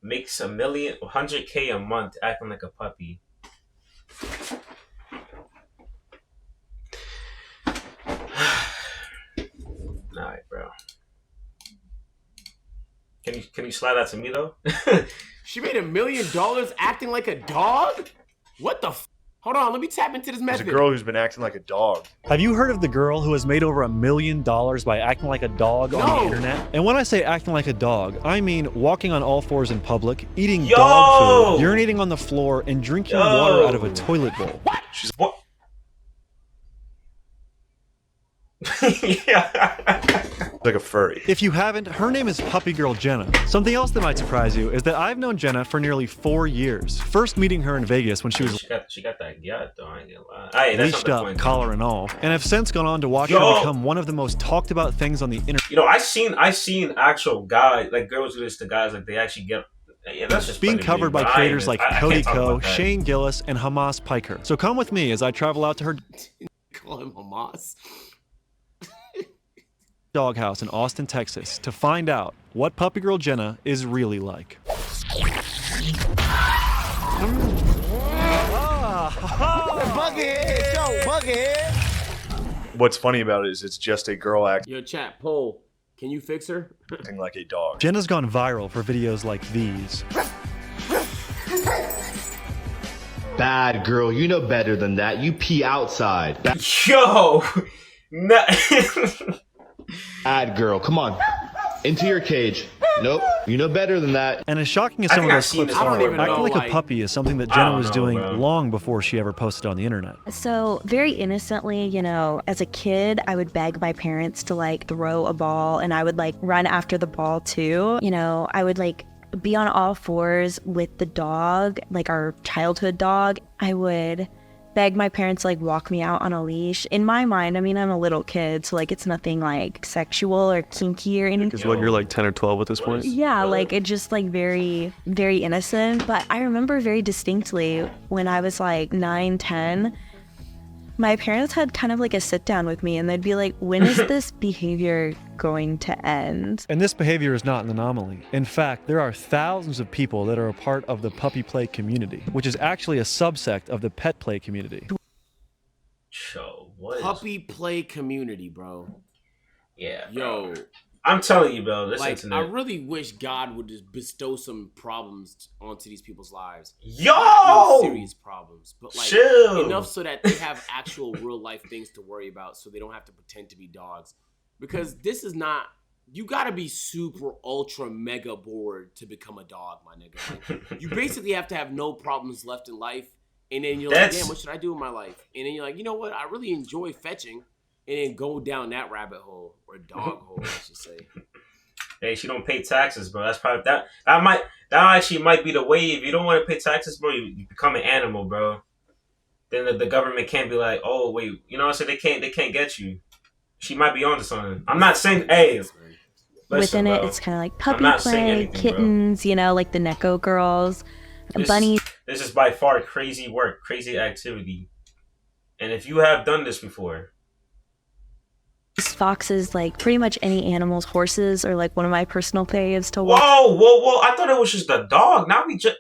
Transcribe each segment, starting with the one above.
makes 100K a month acting like a puppy. Alright, bro. Can you slide that to me though? She made $1 million acting like a dog? What the Hold on, let me tap into this method. There's a girl who's been acting like a dog. Have you heard of the girl who has made over $1 million by acting like a dog on the internet? And when I say acting like a dog, I mean walking on all fours in public, eating dog food, urinating on the floor, and drinking water out of a toilet bowl. What? She's what? Yeah. Like a furry. If you haven't, her name is Puppy Girl Jenna. Something else that might surprise you is that I've known Jenna for nearly 4 years. First meeting her in Vegas when she was she got that gut though, I ain't gonna lie. leashed up, collar and all, and have since gone on to watch her become one of the most talked about things on the internet. You know, I seen actual guys, like girls do this to guys, like they actually get. Yeah, that's just being covered by creators like Cody Ko, Shane Gillis, and Hamas Piker. So come with me as I travel out to her Call him Hamas. doghouse in Austin, Texas, to find out what Puppy Girl Jenna is really like. Bucket! Yo, Bucket! What's funny about it is it's just a girl acting Yo, chat, poll. Can you fix her? like a dog. Jenna's gone viral for videos like these. Bad girl, you know better than that. You pee outside. Yo! No. Bad girl, come on. Into your cage. Nope, you know better than that. And as shocking as some of those clips are, even acting know, like a puppy is something that Jenna was doing bro. long before she ever posted on the internet. So very innocently, you know, as a kid, I would beg my parents to like throw a ball and I would like run after the ball too. You know, I would like be on all fours with the dog, like our childhood dog. I would beg my parents to like walk me out on a leash. In my mind, I mean, I'm a little kid, so like it's nothing like sexual or kinky or anything. Because what, you're like 10 or 12 at this point? Yeah, like it just like very, very innocent. But I remember very distinctly when I was like 9, 10, my parents had kind of like a sit down with me and they'd be like, when is this behavior going to end? And this behavior is not an anomaly. In fact, there are thousands of people that are a part of the puppy play community, which is actually a subsect of the pet play community. Yo, what? Puppy play community, bro. Yeah. Yo. I'm telling you, bro. This Like, internet. I really wish God would just bestow some problems onto these people's lives. Yo! No serious problems, but like Chill. enough so that they have actual real life things to worry about, so they don't have to pretend to be dogs. Because this is not. You gotta be super ultra mega bored to become a dog, my nigga. Like, you basically have to have no problems left in life, and then you're like, damn, what should I do in my life? And then you're like, you know what? I really enjoy fetching. And then go down that rabbit hole, or dog hole, I should say. Hey, she don't pay taxes, bro. That's probably that actually might be the way. If you don't want to pay taxes, bro, you become an animal, bro. Then the government can't be like, oh wait, you know what I'm saying? They can't get you. She might be onto something. I'm not saying, hey. Within it, it's kind of like puppy play, kittens, you know, like the Neko girls, bunnies. This is by far crazy work, crazy activity. And if you have done this before, foxes, like pretty much any animals, horses are like one of my personal faves to watch. Whoa! I thought it was just a dog. Now we just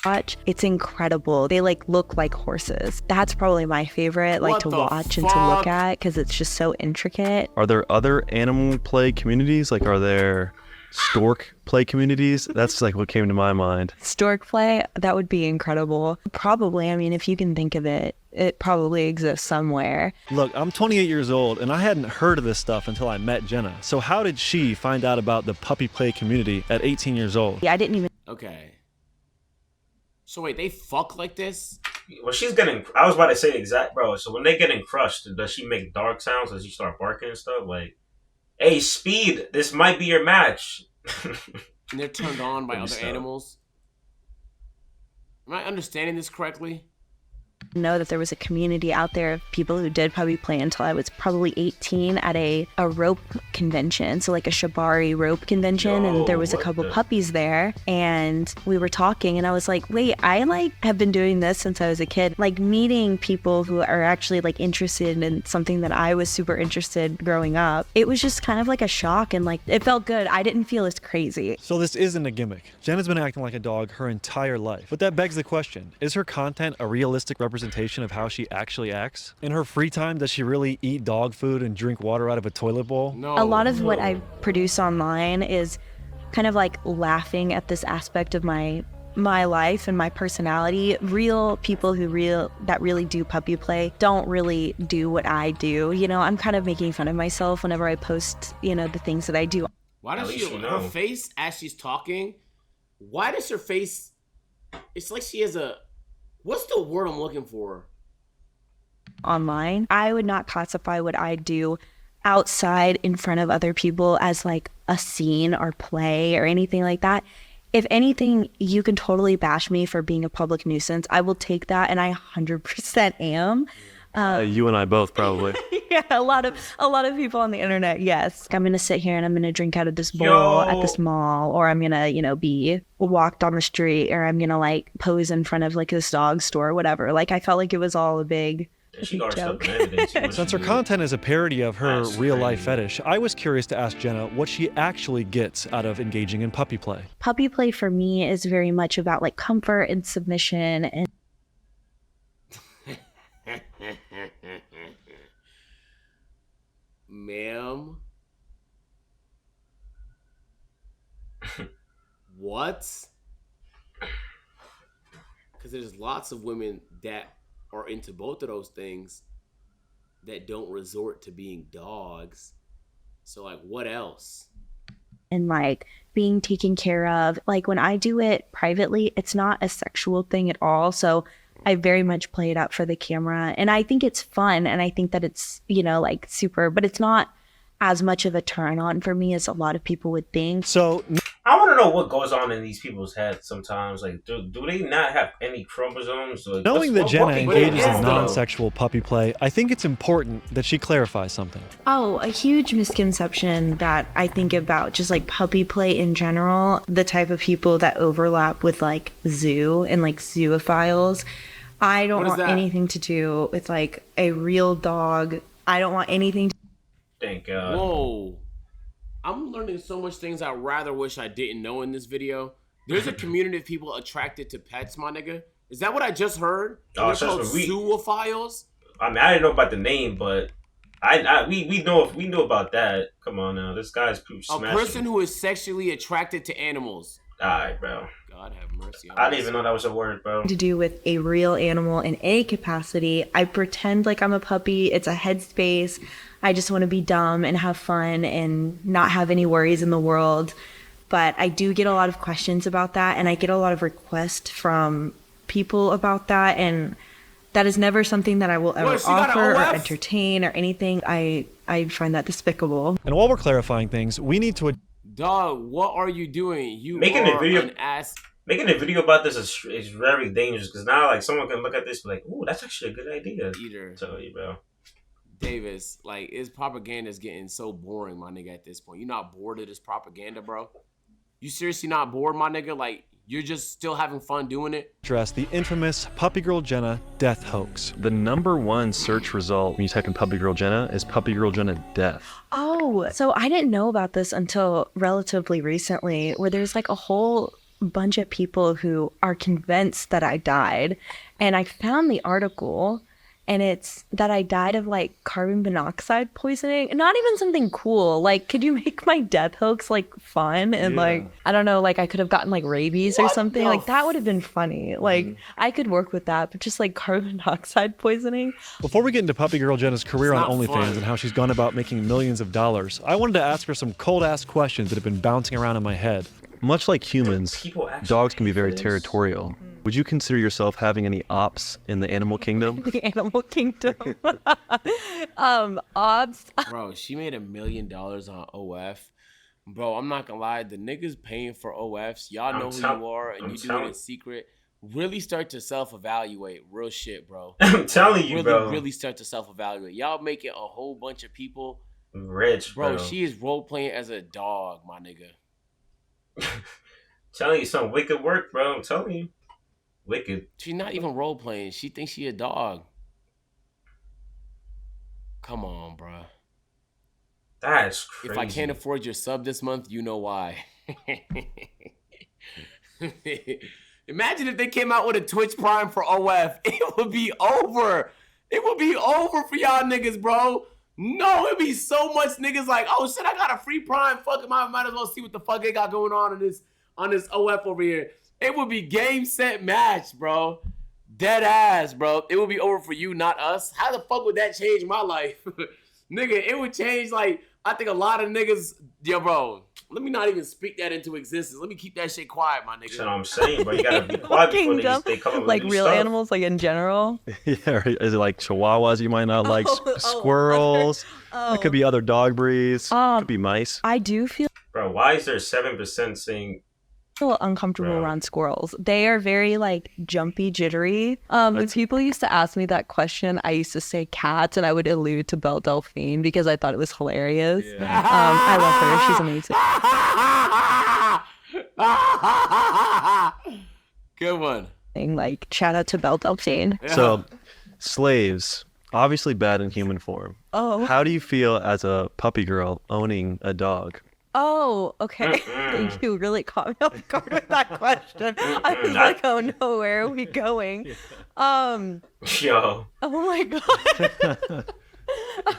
watch. It's incredible. They like look like horses. That's probably my favorite, like to watch and to look at because it's just so intricate. Are there other animal play communities? Like, are there stork play communities? That's like what came to my mind. Stork play, that would be incredible. Probably, I mean, if you can think of it, it probably exists somewhere. Look, I'm 28 years old and I hadn't heard of this stuff until I met Jenna. So how did she find out about the puppy play community at 18 years old? Yeah, I didn't even. Okay. So wait, they fuck like this? Well, she's getting. I was about to say exact, bro. So when they getting crushed, does she make dog sounds? Does she start barking and stuff? Like, hey, Speed, this might be your match. And they're turned on by other animals. Am I understanding this correctly? know that there was a community out there of people who did puppy play until I was probably 18 at a rope convention. So like a Shibari rope convention. And there was a couple puppies there and we were talking and I was like, wait, I like have been doing this since I was a kid. Like meeting people who are actually like interested in something that I was super interested growing up. It was just kind of like a shock and like it felt good. I didn't feel as crazy. So this isn't a gimmick. Jenna's been acting like a dog her entire life. But that begs the question, is her content a realistic representation of how she actually acts? In her free time, does she really eat dog food and drink water out of a toilet bowl? No. A lot of what I produce online is kind of like laughing at this aspect of my life and my personality. Real people that really do puppy play don't really do what I do. You know, I'm kind of making fun of myself whenever I post, you know, the things that I do. Why does her face as she's talking? Why does her face? It's like she has a. What's the word I'm looking for? Online, I would not classify what I do outside in front of other people as like a scene or play or anything like that. If anything, you can totally bash me for being a public nuisance. I will take that, and I 100% am. You and I both probably. Yeah, a lot of people on the internet. Yes, I'm gonna sit here and I'm gonna drink out of this bowl at this mall, or I'm gonna, you know, be walked on the street, or I'm gonna like pose in front of like this dog store, or whatever. Like I felt like it was all a big joke. Since her content is a parody of her real life fetish, I was curious to ask Jenna what she actually gets out of engaging in puppy play. Puppy play for me is very much about like comfort and submission and. Ma'am, what? Because there's lots of women that are into both of those things that don't resort to being dogs. So like, what else? And like being taken care of. Like when I do it privately, it's not a sexual thing at all. So I very much play it up for the camera, and I think it's fun, and I think that it's, you know, like super, but it's not as much of a turn on for me as a lot of people would think. So I want to know what goes on in these people's heads sometimes. Like, do they not have any chromosomes? Like, knowing that Jenna engages in though? non-sexual puppy play, I think it's important that she clarifies something. Oh, a huge misconception that I think about just like puppy play in general, the type of people that overlap with like zoo and like zoophiles. I don't want anything to do with like a real dog. I don't want anything to. Thank God. Whoa. I'm learning so much things I rather wish I didn't know in this video. There's a community of people attracted to pets, my nigga. Is that what I just heard? They're called zoophiles? I mean, I didn't know about the name, but we know about that. Come on now, this guy's smashing. A person who is sexually attracted to animals. Alright, bro. God have mercy on I didn't even know that was a word, bro. To do with a real animal in any capacity. I pretend like I'm a puppy. It's a headspace. I just want to be dumb and have fun and not have any worries in the world. But I do get a lot of questions about that, and I get a lot of requests from people about that, and that is never something that I will ever offer or entertain or anything. I find that despicable. And while we're clarifying things, we need to. Dog, what are you doing? You making are a video. An ass. Making a video about this is very dangerous because now like someone can look at this and be like, "Ooh, that's actually a good idea." Either. Tell you, bro. Davis, like, his propaganda is getting so boring, my nigga, at this point. You not bored of this propaganda, bro? You seriously not bored, my nigga? Like, you're just still having fun doing it? Address the infamous Puppy Girl Jenna death hoax. The #1 search result when you type in Puppy Girl Jenna is Puppy Girl Jenna death. Oh, so I didn't know about this until relatively recently, where there's like a whole bunch of people who are convinced that I died. And I found the article, and it's that I died of like carbon monoxide poisoning. Not even something cool. Like, could you make my death hoax like fun? And like, I don't know, like I could have gotten like rabies or something. Like that would have been funny. Like I could work with that, but just like carbon monoxide poisoning. Before we get into Puppy Girl Jenna's career on OnlyFans fun. and how she's gone about making millions of dollars, I wanted to ask her some cold-ass questions that have been bouncing around in my head. Much like humans, dogs can be very territorial. Would you consider yourself having any ops in the animal kingdom? The animal kingdom. Ops. Bro, she made $1 million on OF. Bro, I'm not gonna lie, the niggas paying for OFs, y'all know who you are, and you do it in secret. really start to self-evaluate. Real shit, bro. I'm telling you, really, bro. Really start to self-evaluate. Y'all making a whole bunch of people Rich, bro. She is role playing as a dog, my nigga. Telling you some wicked work, bro. I'm telling you, wicked. She's not even role playing. She thinks she a dog. Come on, bro. That's crazy. If I can't afford your sub this month, you know why. Imagine if they came out with a Twitch Prime for OF. It would be over. It would be over for y'all niggas, bro. No, it'd be so much niggas like, oh shit, I got a free Prime. Fuck it, I might as well see what the fuck they got going on this OF over here. It would be game, set, match, bro. Dead ass, bro. It would be over for you, not us. How the fuck would that change my life? Nigga, it would change, like, I think a lot of niggas, yo, bro, let me not even speak that into existence. Let me keep that shit quiet, my nigga. That's what I'm saying, bro. You gotta be quiet before they come up with like new real stuff. animals, like in general. Yeah, is it like chihuahuas you might not like? Squirrels? It could be other dog breeds. Could be mice. I do feel Bro, why is there 7% saying uncomfortable Bro. around squirrels. They are very like jumpy, jittery. When people used to ask me that question, I used to say cats, and I would allude to Belle Delphine because I thought it was hilarious. I love her. She's amazing. Good one. Like, shout out to Belle Delphine. So, slaves, obviously bad in human form. Oh. How do you feel as a puppy girl owning a dog? Oh, okay. Thank you. Really caught me off guard with that question. I was like, oh no, where are we going? yo? Oh my god.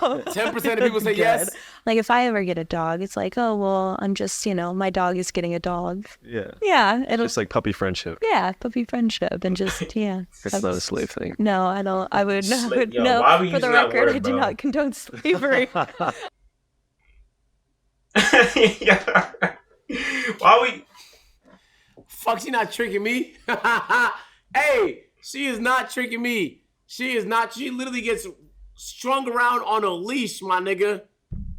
10% of people say Good. yes. Like, if I ever get a dog, it's like, oh well, I'm just, my dog is getting a dog. Yeah. Yeah, it'll. Just like puppy friendship. Yeah, puppy friendship and just yeah. It's not a slave thing. No, I don't. I would Yo, no. why are we For the using that record, word, I do bro? not condone slavery. Yeah. Why we? Fuck, she not tricking me. Hey, she is not tricking me. She is not. She literally gets strung around on a leash, my nigga.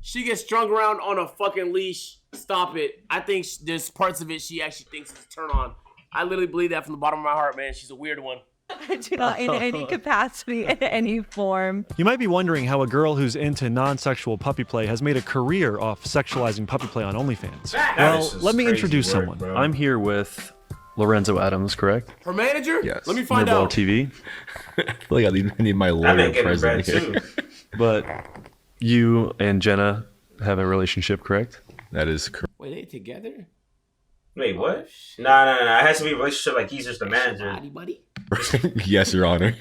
She gets strung around on a fucking leash. Stop it. I think there's parts of it she actually thinks is a turn on. I literally believe that from the bottom of my heart, man. She's a weird one. I do not in any capacity, in any form. You might be wondering how a girl who's into non-sexual puppy play has made a career off sexualizing puppy play on OnlyFans. That Well, is just let me crazy introduce work, someone. bro. I'm here with Lorenzo Adams, correct? Her manager? Yes. Let me find Nerdball out. TV. I feel like I need my That lawyer man getting present bread here. too. But you and Jenna have a relationship, correct? That is correct. Wait, they together? Wait, what? Oh, shit. Nah. It has to be a relationship like he's just the manager. Body buddy? Yes, Your Honor.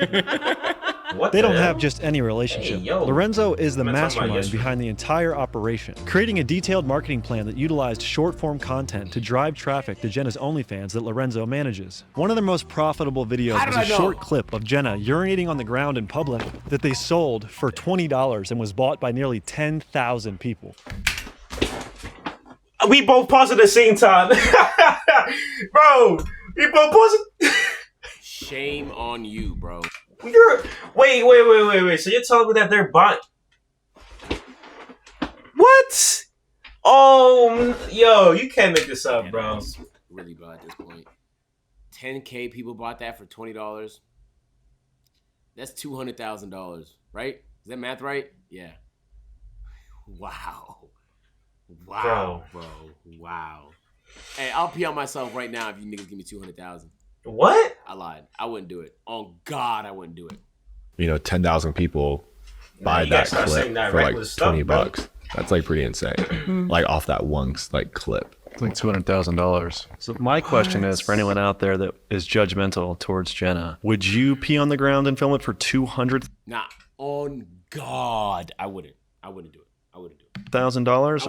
What? They the don't hell? have just any relationship. Hey, yo. Lorenzo is the I'm talking about mastermind yesterday. behind the entire operation, creating a detailed marketing plan that utilized short-form content to drive traffic to Jenna's OnlyFans that Lorenzo manages. One of their most profitable videos How was did a I know? short clip of Jenna urinating on the ground in public that they sold for $20 and was bought by nearly 10,000 people. We both paused at the same time, bro. We both paused. Shame on you, bro. Wait. So you're telling me that they're buying? What? Oh, yo, you can't make this up, Man, bro. that's really bad at this point. 10K people bought that for $20. That's $200,000, right? Is that math right? Yeah. Wow, bro. Wow. Hey, I'll pee on myself right now if you niggas give me 200,000. What? I lied. I wouldn't do it. On God, I wouldn't do it. 10,000 people buy you gotta that start clip saying that for like reckless stuff, 20 bro. bucks. That's like pretty insane. Like off that one like clip. It's like $200,000. So my question is, for anyone out there that is judgmental towards Jenna, would you pee on the ground and film it for $200,000 Nah, on God, I wouldn't. I wouldn't do it.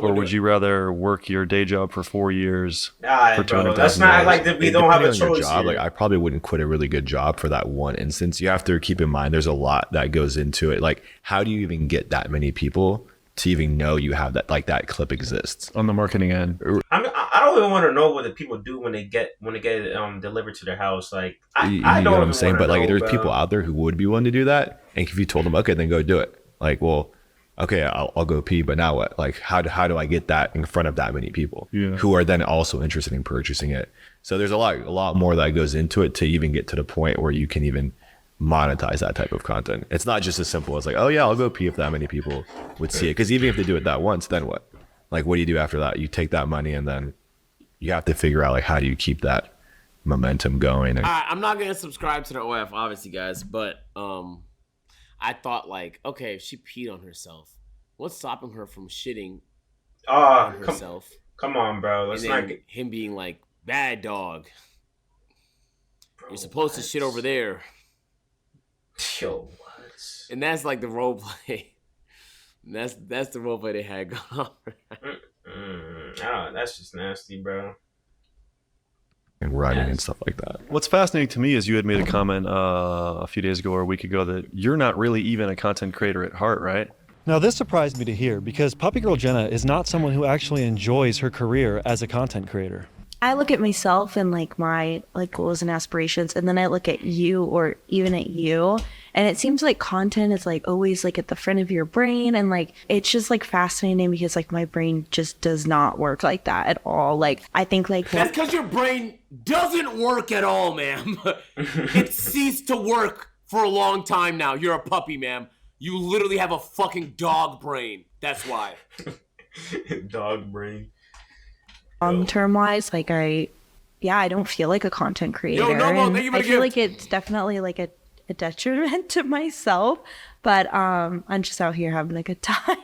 or would you rather work your day job for 4 years Nah, for bro. $200,000? Let's not act like that we It- don't have a depending on your choice job, here. like I probably wouldn't quit a really good job for that one instance. You have to keep in mind there's a lot that goes into it. Like, how do you even get that many people to even know you have that, like that clip exists? On the marketing end. I don't even want to know what the people do when they get it delivered to their house. Like I You don't know what I'm even saying? wanna But like, know, there's bro. people out there who would be willing to do that, and if you told them, okay, then go do it. Like, well, okay, I'll go pee, but now what? Like, how do I get that in front of that many people Yeah. who are then also interested in purchasing it? So there's a lot more that goes into it to even get to the point where you can even monetize that type of content. It's not just as simple as like, oh yeah, I'll go pee if that many people would see it. Because even if they do it that once, then what? Like, what do you do after that? You take that money and then you have to figure out like, how do you keep that momentum going? I'm not gonna subscribe to the OF, obviously, guys, but I thought like, okay, if she peed on herself, what's stopping her from shitting on herself? Come on, bro. Let's and not then get... him being like, bad dog. You're supposed to shit over there. Yo, what? And that's like the role play. That's the role play they had going on. Oh, that's just nasty, bro. And running and stuff like that. What's fascinating to me is you had made a comment a few days ago or a week ago that you're not really even a content creator at heart, right? Now, this surprised me to hear because Puppy Girl Jenna is not someone who actually enjoys her career as a content creator. I look at myself and like my like goals and aspirations, and then I look at you or even at you, and it seems like content is like always like at the front of your brain, and like it's just like fascinating because like my brain just does not work like that at all. Like I think like That's because your brain doesn't work at all, ma'am. It ceased to work for a long time now. You're a puppy, ma'am. You literally have a fucking dog brain. That's why. Dog brain. long-term wise, like I don't feel like a content creator. Yo, no, and thank you for I the feel gift. like it's definitely like a detriment to myself, but I'm just out here having a good time.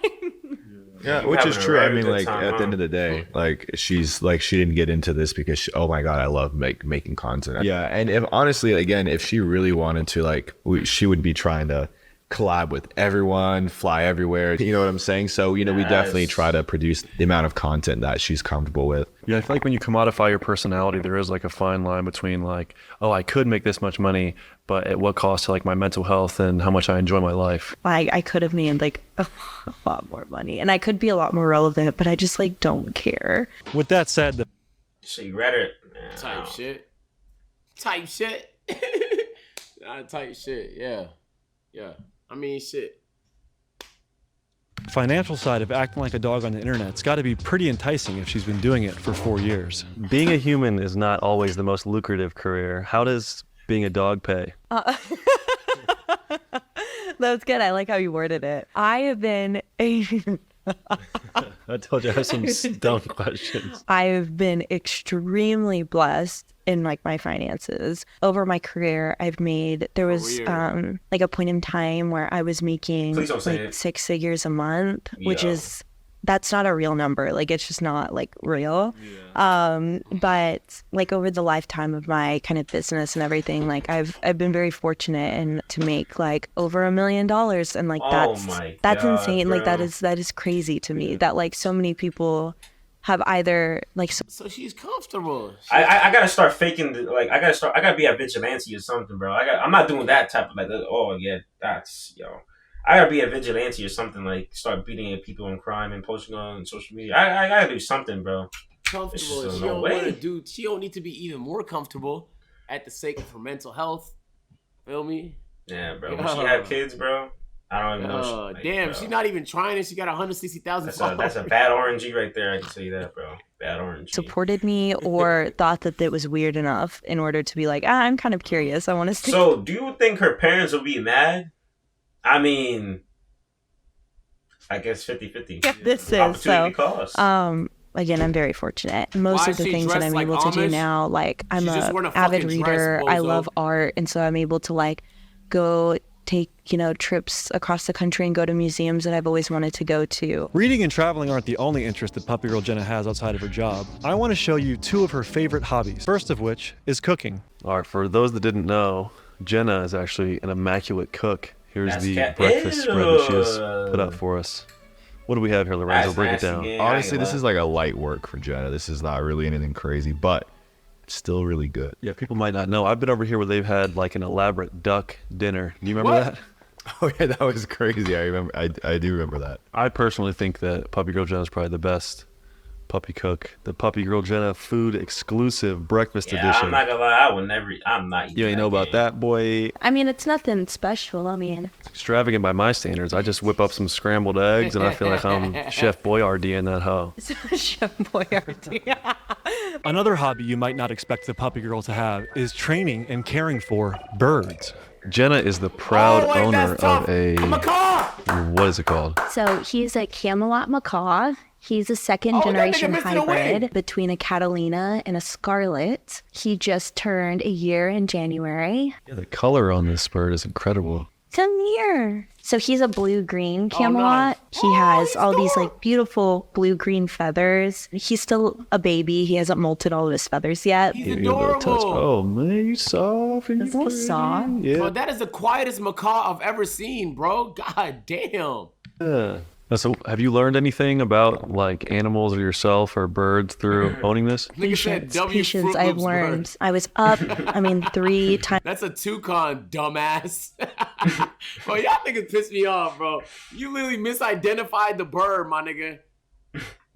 Yeah, You're which is having a true. I very mean, good like time, at the end of the day, like she's like she didn't get into this because oh my god, I love making content. Yeah, and if honestly, again, if she really wanted to, like, she would be trying to collab with everyone, fly everywhere. You know what I'm saying? So we definitely try to produce the amount of content that she's comfortable with. Yeah, I feel like when you commodify your personality, there is like a fine line between like, oh, I could make this much money, but at what cost to like my mental health and how much I enjoy my life. I could have made like a lot more money, and I could be a lot more relevant, but I just like don't care. With that said, So you read it? Type shit. Type shit. Type shit. Yeah. I mean, shit. financial side of acting like a dog on the internet's got to be pretty enticing if she's been doing it for 4 years. Being a human is not always the most lucrative career. How does being a dog pay? That's good. I like how you worded it. I have been I told you I have some dumb questions. I've been extremely blessed in like my finances over my career. There was like a point in time where I was making Please don't say like it. 6 figures a month, which Yo. that's not a real number. Like it's just not like real. But like over the lifetime of my kind of business and everything, like I've been very fortunate and to make like over $1 million, and like Oh my that's God, insane. Like bro. that is crazy to me that like so many people have either like So she's comfortable. I gotta start faking I gotta be a vigilante or something, bro. I'm not doing that type of like oh yeah, that's I gotta be a vigilante or something, like start beating at people in crime and posting on social media. I gotta do something, bro. Comfortable. It's She just don't no want way. to do. She don't need to be even more comfortable at the sake of her mental health. Feel me? Yeah, bro. When she had kids, bro, I don't even know. Damn, bro. she's not even trying it. She got 160,000 That's followers. a bad RNG right there. I can tell you that, bro. Bad RNG. supported me or thought that it was weird enough in order to be like, I'm kind of curious. I want to see. So, do you think her parents will be mad? I mean, I guess 50-50. Yeah, this is Opportunity so. cost. Again, I'm very fortunate. Most Why of the is she things that dressed I'm like able to do Amish? now, like I'm She's just a wearing a avid fucking dress, reader. I bozo. love art, and so I'm able to like go take trips across the country and go to museums that I've always wanted to go to. Reading and traveling aren't the only interest that Puppy Girl Jenna has outside of her job. I want to show you 2 of her favorite hobbies. First of which is cooking. All right, for those that didn't know, Jenna is actually an immaculate cook. Here's That's the cat- breakfast spread that she has Ew. put up for us. What do we have here, Lorenzo? That's Break it nasty, down. yeah. Honestly, this lie. is like a light work for Jenna. This is not really anything crazy, but it's still really good. Yeah, people might not know. I've been over here where they've had like an elaborate duck dinner. Do you remember What? that? Oh yeah, that was crazy. I remember. I do remember that. I personally think that Puppy Girl Jenna is probably the best Puppy Cook, the Puppy Girl Jenna food exclusive breakfast Yeah, edition. I'm not gonna lie. I would never. I'm not. You ain't know about that, boy. I mean, it's nothing special. I mean, It's extravagant by my standards. I just whip up some scrambled eggs, and I feel like I'm Chef Boyardee in that hoe. Chef Boyardee. Another hobby you might not expect the puppy girl to have is training and caring for birds. Jenna is the proud Oh, wait, owner that's tough. of a, A macaw. what is it called? So he's a Camelot macaw. He's a second Oh, that nigga generation missed it away. hybrid between a Catalina and a Scarlet. He just turned a year in January. Yeah, the color on this bird is incredible. Come here. So he's a blue-green Oh, Camelot. nice. He has he's all these adorable. like beautiful blue-green feathers. He's still a baby. He hasn't molted all of his feathers yet. He's Give you a little touch. adorable. Oh man, you soft and It's you a little pretty. soft. Yeah. Bro, that is the quietest macaw I've ever seen, bro. God damn. Yeah. So, have you learned anything about like animals or yourself or birds through owning this? Nigga said Patience, W patience. Fruit I've Loops learned. bird. I was up, 3 times. That's a toucan, dumbass. Bro, y'all niggas piss me off, bro. You literally misidentified the bird, my nigga.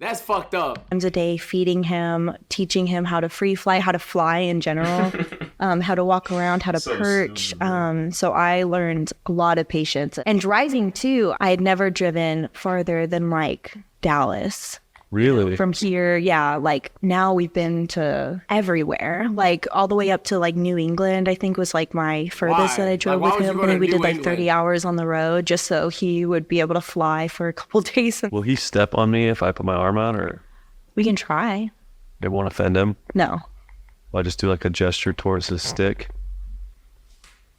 That's fucked up. A day feeding him, teaching him how to free fly, how to fly in general, how to walk around, how to So perch. stupid. So I learned a lot of patience. And driving too, I had never driven farther than like Dallas. Really? From here, yeah, like now we've been to everywhere, like all the way up to like New England, I think was like my furthest Why? that I drove Like, why with would you him. go And to then we New did like England? 30 hours on the road just so he would be able to fly for a couple days. Will he step on me if I put my arm out, or We can try. it won't offend him? No. Will I just do like a gesture towards his stick?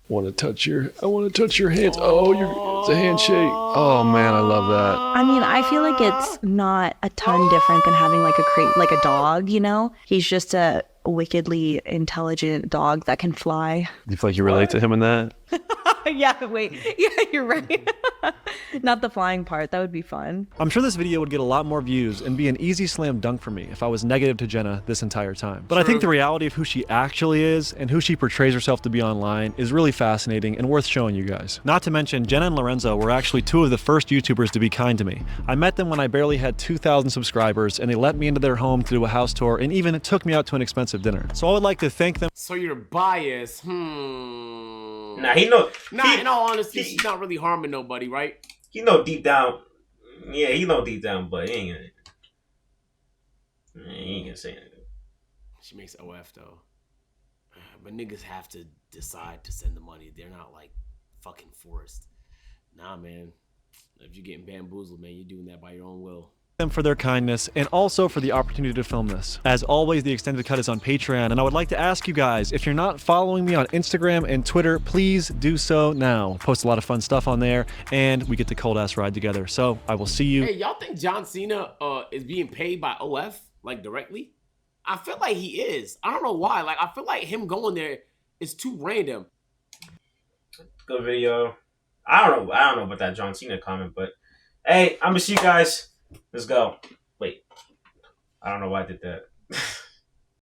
I want to touch your hands. Oh, it's a handshake. Oh man, I love that. I mean, I feel like it's not a ton different than having like like a dog, you know? He's just a wickedly intelligent dog that can fly. Do you feel like you relate to him in that? Yeah, wait. Yeah, you're right. Not the flying part. That would be fun. I'm sure this video would get a lot more views and be an easy slam dunk for me if I was negative to Jenna this entire time. But I think the reality of who she actually is and who she portrays herself to be online is really fascinating and worth showing you guys. Not to mention, Jenna and Lorenzo were actually two of the first YouTubers to be kind to me. I met them when I barely had 2,000 subscribers, and they let me into their home to do a house tour and even took me out to an expensive dinner. So I would like to thank them. So you're biased. Nah, he know. Nah, in all honesty, he- she's not really harming nobody, right? He know deep down. Yeah, he know deep down, but he ain't gonna say anything. She makes OF though. But niggas have to decide to send the money. They're not like fucking forced. Nah, man. If you're getting bamboozled, man, you're doing that by your own will. Them for their kindness and also for the opportunity to film this. As always, the extended cut is on Patreon, and I would like to ask you guys, if you're not following me on Instagram and Twitter, please do so now. Post a lot of fun stuff on there, and we get to cold ass ride together. So I will see you. Hey, y'all think John Cena is being paid by OF like directly? I feel like he is. I don't know why. Like I feel like him going there is too random. Good video. I don't know about that John Cena comment, but hey, I'm gonna see you guys. Let's go. Wait. I don't know why I did that.